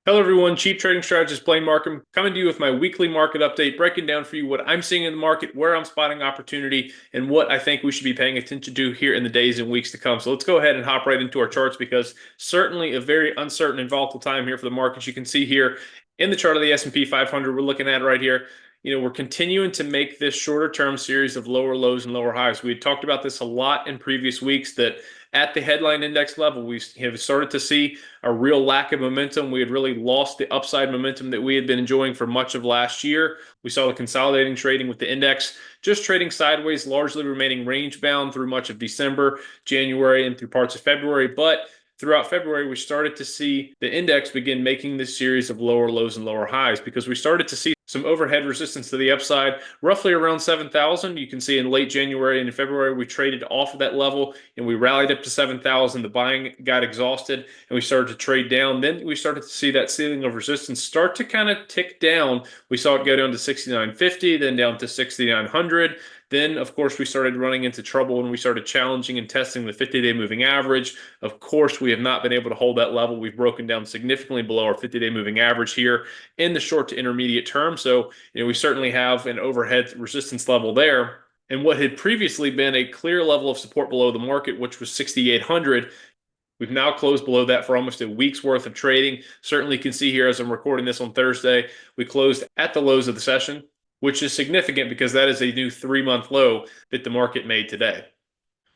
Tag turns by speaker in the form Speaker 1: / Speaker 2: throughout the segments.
Speaker 1: Hello everyone, Chief Trading Strategist Blane Markham coming to you with my weekly market update, breaking down for you what I'm seeing in the market, where I'm spotting opportunity, and what I think we should be paying attention to here in the days and weeks to come. So let's go ahead and hop right into our charts because certainly a very uncertain and volatile time here for the markets. You can see here in the chart of the S&P 500 we're looking at right here. We're continuing to make this shorter term series of lower lows and lower highs. We had talked about this a lot in previous weeks that at the headline index level, we have started to see a real lack of momentum. We had really lost the upside momentum that we had been enjoying for much of last year. We saw the consolidating trading with the index just trading sideways, largely remaining range bound through much of December, January, and through parts of February. But throughout February, we started to see the index begin making this series of lower lows and lower highs because we started to see some overhead resistance to the upside, roughly around 7,000. You can see in late January and in February, we traded off of that level and we rallied up to 7,000. The buying got exhausted and we started to trade down. Then we started to see that ceiling of resistance start to kind of tick down. We saw it go down to 6,950, then down to 6,900. Then, of course, we started running into trouble when we started challenging and testing the 50-day moving average. Of course, we have not been able to hold that level. We've broken down significantly below our 50-day moving average here in the short to intermediate term. So, we certainly have an overhead resistance level there. And what had previously been a clear level of support below the market, which was 6,800, we've now closed below that for almost a week's worth of trading. Certainly can see here as I'm recording this on Thursday, we closed at the lows of the session, which is significant because that is a new 3-month low that the market made today.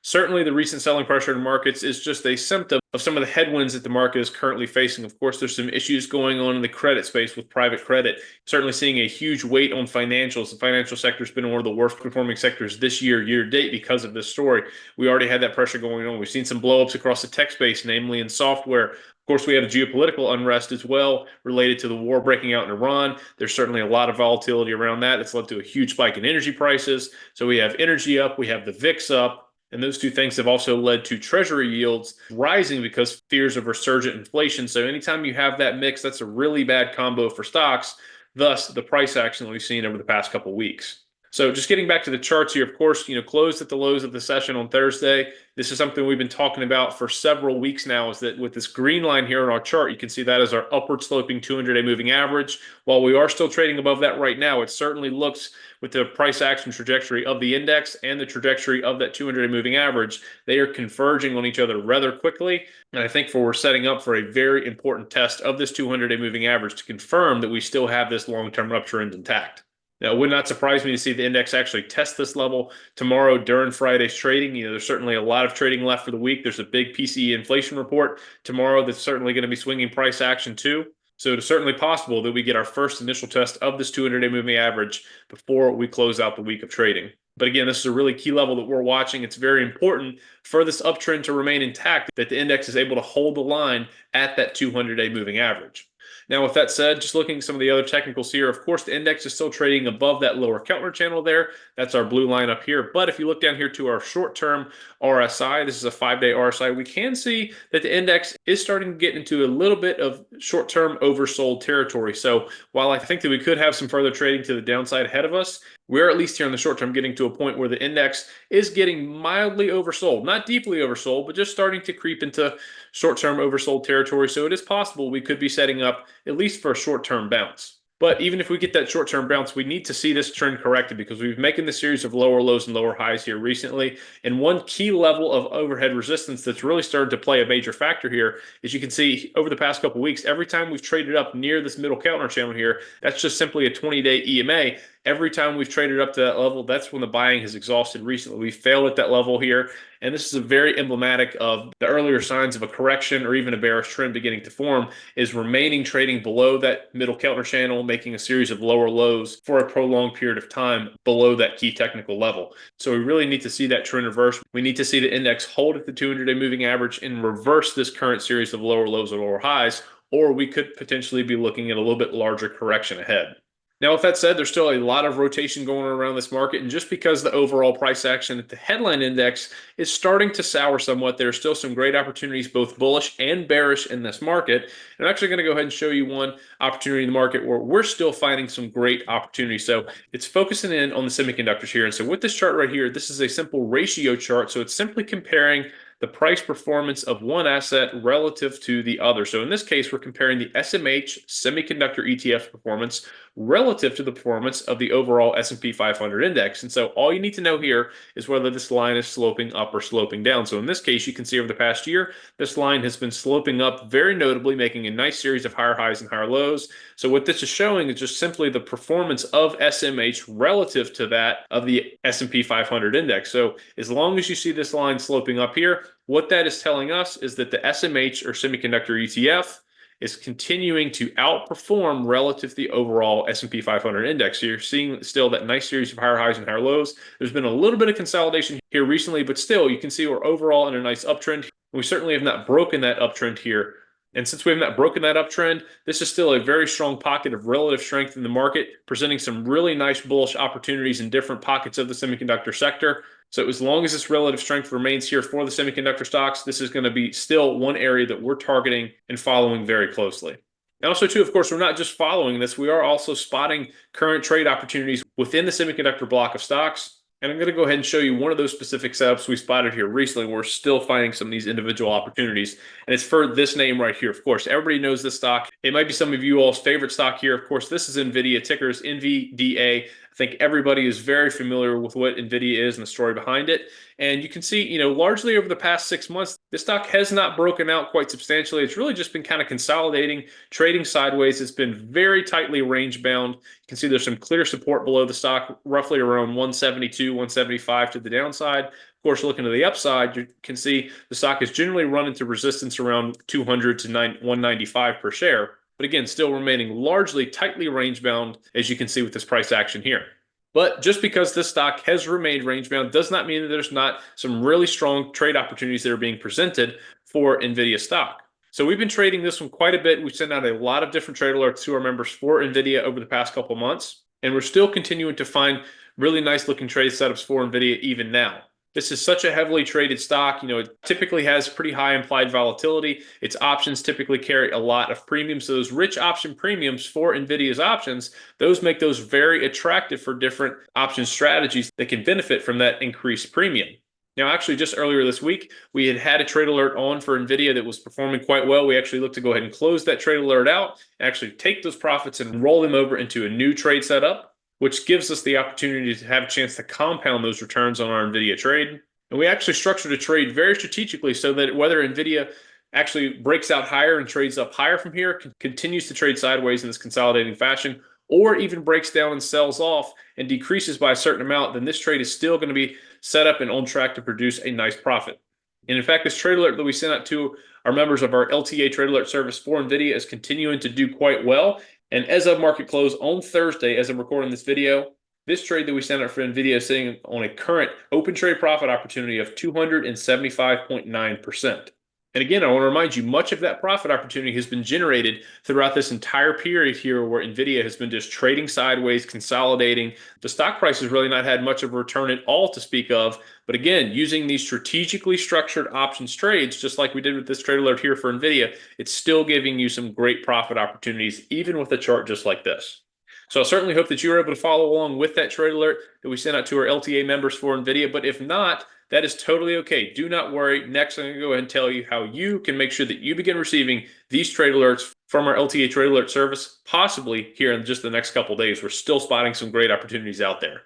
Speaker 1: Certainly, the recent selling pressure in markets is just a symptom of some of the headwinds that the market is currently facing. Of course, there's some issues going on in the credit space with private credit. Certainly seeing a huge weight on financials. The financial sector has been one of the worst performing sectors this year to date because of this story. We already had that pressure going on. We've seen some blowups across the tech space, namely in software. Of course, we have geopolitical unrest as well related to the war breaking out in Iran. There's certainly a lot of volatility around that. It's led to a huge spike in energy prices. So we have energy up, we have the VIX up. And those two things have also led to treasury yields rising because fears of resurgent inflation. So anytime you have that mix, that's a really bad combo for stocks, thus the price action that we've seen over the past couple of weeks. So just getting back to the charts here, of course, closed at the lows of the session on Thursday. This is something we've been talking about for several weeks now, is that with this green line here on our chart, you can see that as our upward sloping 200-day moving average. While we are still trading above that right now, it certainly looks with the price action trajectory of the index and the trajectory of that 200-day moving average, they are converging on each other rather quickly. And I think we're setting up for a very important test of this 200-day moving average to confirm that we still have this long-term uptrend intact. Now, it would not surprise me to see the index actually test this level tomorrow during Friday's trading. There's certainly a lot of trading left for the week. There's a big PCE inflation report tomorrow that's certainly going to be swinging price action too. So it is certainly possible that we get our first initial test of this 200-day moving average before we close out the week of trading. But again, this is a really key level that we're watching. It's very important for this uptrend to remain intact that the index is able to hold the line at that 200-day moving average. Now, with that said, just looking at some of the other technicals here, of course, the index is still trading above that lower Keltner channel there. That's our blue line up here. But if you look down here to our short-term RSI, this is a 5-day RSI, we can see that the index is starting to get into a little bit of short-term oversold territory. So while I think that we could have some further trading to the downside ahead of us, we're at least here in the short term getting to a point where the index is getting mildly oversold, not deeply oversold, but just starting to creep into short-term oversold territory. So it is possible we could be setting up at least for a short-term bounce. But even if we get that short-term bounce, we need to see this trend corrected because we've been making the series of lower lows and lower highs here recently. And one key level of overhead resistance that's really started to play a major factor here is you can see over the past couple of weeks, every time we've traded up near this middle Keltner channel here, that's just simply a 20-day EMA. Every time we've traded up to that level, that's when the buying has exhausted recently. We failed at that level here, and this is a very emblematic of the earlier signs of a correction or even a bearish trend beginning to form, is remaining trading below that middle Keltner channel, making a series of lower lows for a prolonged period of time below that key technical level. So we really need to see that trend reverse. We need to see the index hold at the 200-day moving average and reverse this current series of lower lows or lower highs, or we could potentially be looking at a little bit larger correction ahead. Now, with that said, there's still a lot of rotation going on around this market, and just because the overall price action at the headline index is starting to sour somewhat, there are still some great opportunities, both bullish and bearish in this market. And I'm actually going to go ahead and show you one opportunity in the market where we're still finding some great opportunities. So it's focusing in on the semiconductors here. And so with this chart right here, this is a simple ratio chart. So it's simply comparing the price performance of one asset relative to the other. So in this case, we're comparing the SMH semiconductor ETF performance relative to the performance of the overall S&P 500 index. And so all you need to know here is whether this line is sloping up or sloping down. So in this case, you can see over the past year, this line has been sloping up very notably, making a nice series of higher highs and higher lows. So what this is showing is just simply the performance of SMH relative to that of the S&P 500 index. So as long as you see this line sloping up here, what that is telling us is that the SMH or semiconductor ETF is continuing to outperform relative to the overall S&P 500 index. So you're seeing still that nice series of higher highs and higher lows. There's been a little bit of consolidation here recently, but still you can see we're overall in a nice uptrend. We certainly have not broken that uptrend here. And since we have not broken that uptrend, this is still a very strong pocket of relative strength in the market, presenting some really nice bullish opportunities in different pockets of the semiconductor sector. So as long as this relative strength remains here for the semiconductor stocks, this is going to be still one area that we're targeting and following very closely. And also, too, of course, we're not just following this, we are also spotting current trade opportunities within the semiconductor block of stocks. And I'm going to go ahead and show you one of those specific setups we spotted here recently. We're still finding some of these individual opportunities. And it's for this name right here. Of course, everybody knows this stock. It might be some of you all's favorite stock here. Of course, this is NVIDIA, ticker is NVDA. I think everybody is very familiar with what NVIDIA is and the story behind it. And you can see, largely over the past 6 months, this stock has not broken out quite substantially. It's really just been kind of consolidating, trading sideways. It's been very tightly range bound. You can see there's some clear support below the stock, roughly around 172, 175 to the downside. Of course, looking to the upside, you can see the stock has generally run into resistance around 200 to 195 per share. But again, still remaining largely tightly range bound, as you can see with this price action here. But just because this stock has remained range bound does not mean that there's not some really strong trade opportunities that are being presented for NVIDIA stock. So we've been trading this one quite a bit. We've sent out a lot of different trade alerts to our members for NVIDIA over the past couple months, and we're still continuing to find really nice looking trade setups for NVIDIA even now. This is such a heavily traded stock. It typically has pretty high implied volatility. Its options typically carry a lot of premiums. So those rich option premiums for NVIDIA's options, those make those very attractive for different option strategies that can benefit from that increased premium. Now, actually, just earlier this week, we had a trade alert on for NVIDIA that was performing quite well. We actually looked to go ahead and close that trade alert out, and actually take those profits and roll them over into a new trade setup, which gives us the opportunity to have a chance to compound those returns on our NVIDIA trade. And we actually structured a trade very strategically so that whether NVIDIA actually breaks out higher and trades up higher from here, continues to trade sideways in this consolidating fashion, or even breaks down and sells off and decreases by a certain amount, then this trade is still going to be set up and on track to produce a nice profit. And in fact, this trade alert that we sent out to our members of our LTA trade alert service for NVIDIA is continuing to do quite well. And as of market close on Thursday, as I'm recording this video, this trade that we sent out for NVIDIA is sitting on a current open trade profit opportunity of 275.9%. And again, I want to remind you, much of that profit opportunity has been generated throughout this entire period here where NVIDIA has been just trading sideways, consolidating. The stock price has really not had much of a return at all to speak of. But again, using these strategically structured options trades, just like we did with this trade alert here for NVIDIA, it's still giving you some great profit opportunities, even with a chart just like this. So I certainly hope that you were able to follow along with that trade alert that we sent out to our LTA members for NVIDIA. But if not, that is totally okay. Do not worry. Next, I'm going to go ahead and tell you how you can make sure that you begin receiving these trade alerts from our LTA trade alert service, possibly here in just the next couple of days. We're still spotting some great opportunities out there.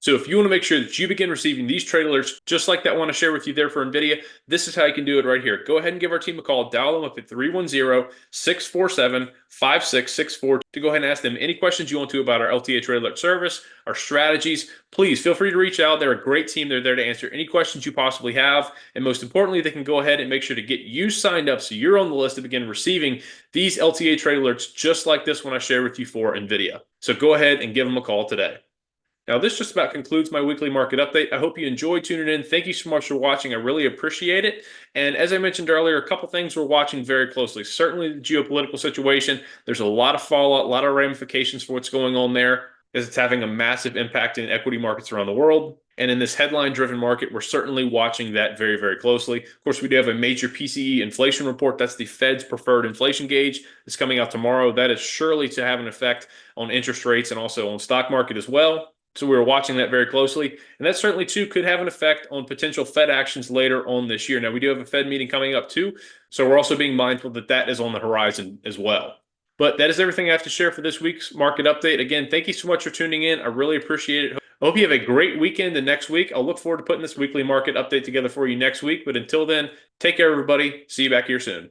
Speaker 1: So if you want to make sure that you begin receiving these trade alerts, just like that I want to share with you there for NVIDIA, this is how you can do it right here. Go ahead and give our team a call. Dial them up at 310-647-5664 to go ahead and ask them any questions you want to about our LTA trade alert service, our strategies. Please feel free to reach out. They're a great team. They're there to answer any questions you possibly have. And most importantly, they can go ahead and make sure to get you signed up so you're on the list to begin receiving these LTA trade alerts just like this one I shared with you for NVIDIA. So go ahead and give them a call today. Now, this just about concludes my weekly market update. I hope you enjoyed tuning in. Thank you so much for watching. I really appreciate it. And as I mentioned earlier, a couple things we're watching very closely. Certainly the geopolitical situation. There's a lot of fallout, a lot of ramifications for what's going on there, as it's having a massive impact in equity markets around the world. And in this headline-driven market, we're certainly watching that very, very closely. Of course, we do have a major PCE inflation report. That's the Fed's preferred inflation gauge. It's coming out tomorrow. That is surely to have an effect on interest rates and also on stock market as well. So we're watching that very closely. And that certainly, too, could have an effect on potential Fed actions later on this year. Now, we do have a Fed meeting coming up, too. So we're also being mindful that that is on the horizon as well. But that is everything I have to share for this week's market update. Again, thank you so much for tuning in. I really appreciate it. I hope you have a great weekend and next week. I'll look forward to putting this weekly market update together for you next week. But until then, take care, everybody. See you back here soon.